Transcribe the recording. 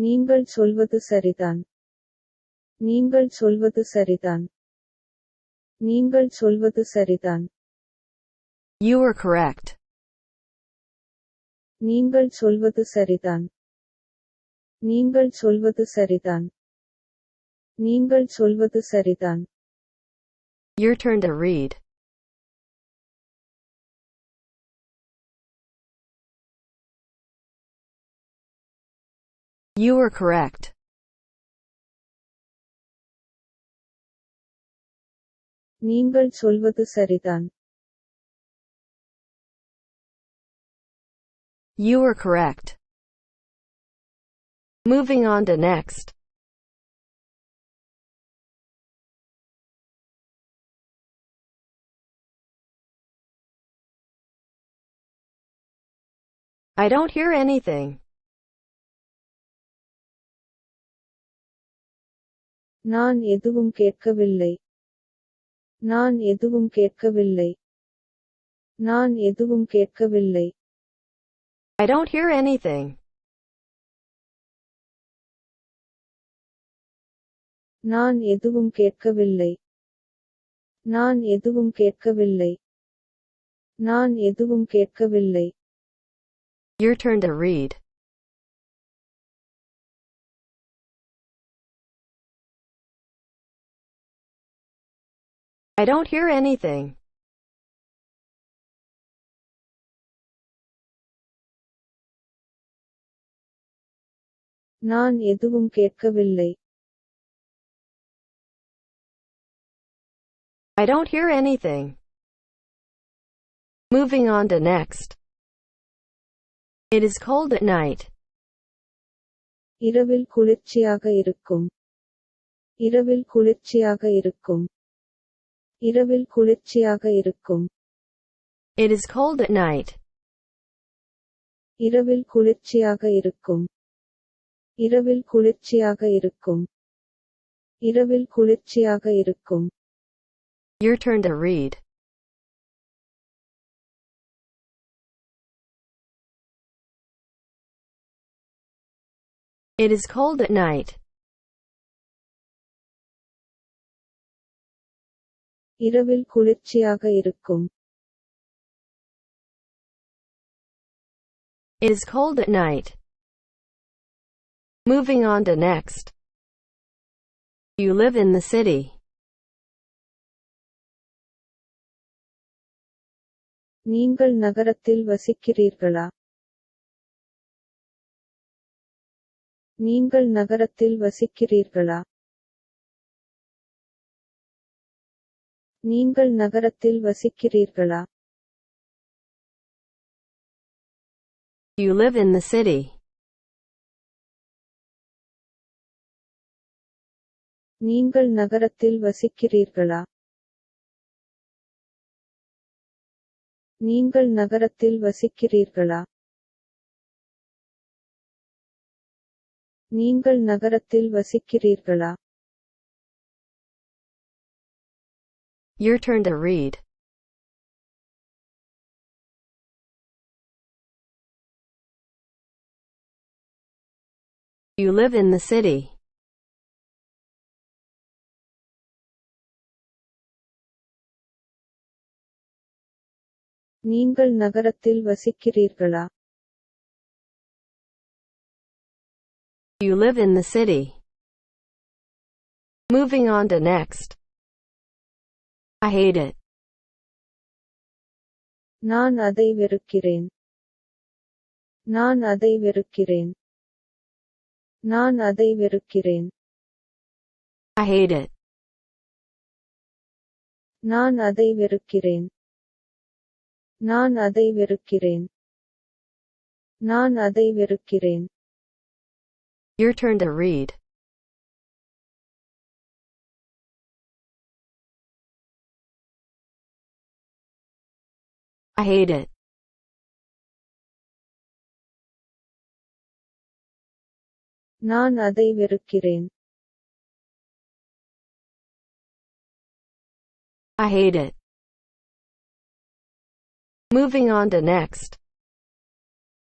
நீங்கள் சொல்வது சரிதான். நீங்கள் சொல்வது சரிதான். நீங்கள் சொல்வது சரிதான். You are correct. நீங்கள் சொல்வது சரிதான். நீங்கள் சொல்வது சரிதான். நீங்கள் சொல்வது சரிதான். Your turn to read. You are correct. நீங்கள் சொல்வது சரிதான். You are correct. Moving on to next. I don't hear anything. நான் எதுவும் கேட்கவில்லை. நான் எதுவும் கேட்கவில்லை. நான் எதுவும் கேட்கவில்லை. I don't hear anything. நான் எதுவும் கேட்கவில்லை. நான் எதுவும் கேட்கவில்லை. நான் எதுவும் கேட்கவில்லை. Your turn to read. I don't hear anything. நான் எதுவும் கேட்கவில்லை. I don't hear anything. Moving on to next. It is cold at night. இரவில் குளிர்ச்சியாக இருக்கும். இரவில் குளிர்ச்சியாக இருக்கும். இரவில் குளிர்ச்சியாக இருக்கும். It is cold at night. இரவில் குளிர்ச்சியாக இருக்கும். இரவில் குளிர்ச்சியாக இருக்கும். இரவில் குளிர்ச்சியாக இருக்கும். Your turn to read. It is cold at night. இரவில் குளிர்ச்சியாக இருக்கும். It is cold at night. Moving on to next. You live in the city. நீங்கள் நகரத்தில் வசிக்கிறீர்களா? நீங்கள் நகரத்தில் வசிக்கிறீர்களா? நீங்கள் நகரத்தில் வசிக்கிறீர்களா? You live in the city. நீங்கள் நகரத்தில் வசிக்கிறீர்களா? நீங்கள் நகரத்தில் வசிக்கிறீர்களா? நீங்கள் நகரத்தில் வசிக்கிறீர்களா? Your turn to read. You live in the city. நீங்கள் நகரத்தில் வசிக்கிறீர்களா? You live in the city. Moving on to next. I hate it. நான் அதை வெறுக்கிறேன். நான் அதை வெறுக்கிறேன். நான் அதை வெறுக்கிறேன். I hate it. நான் அதை வெறுக்கிறேன். நான் அதை வெறுக்கிறேன். நான் அதை வெறுக்கிறேன். Your turn to read. I hate it. நான் அதை வெறுக்கிறேன். I hate it. Moving on to next.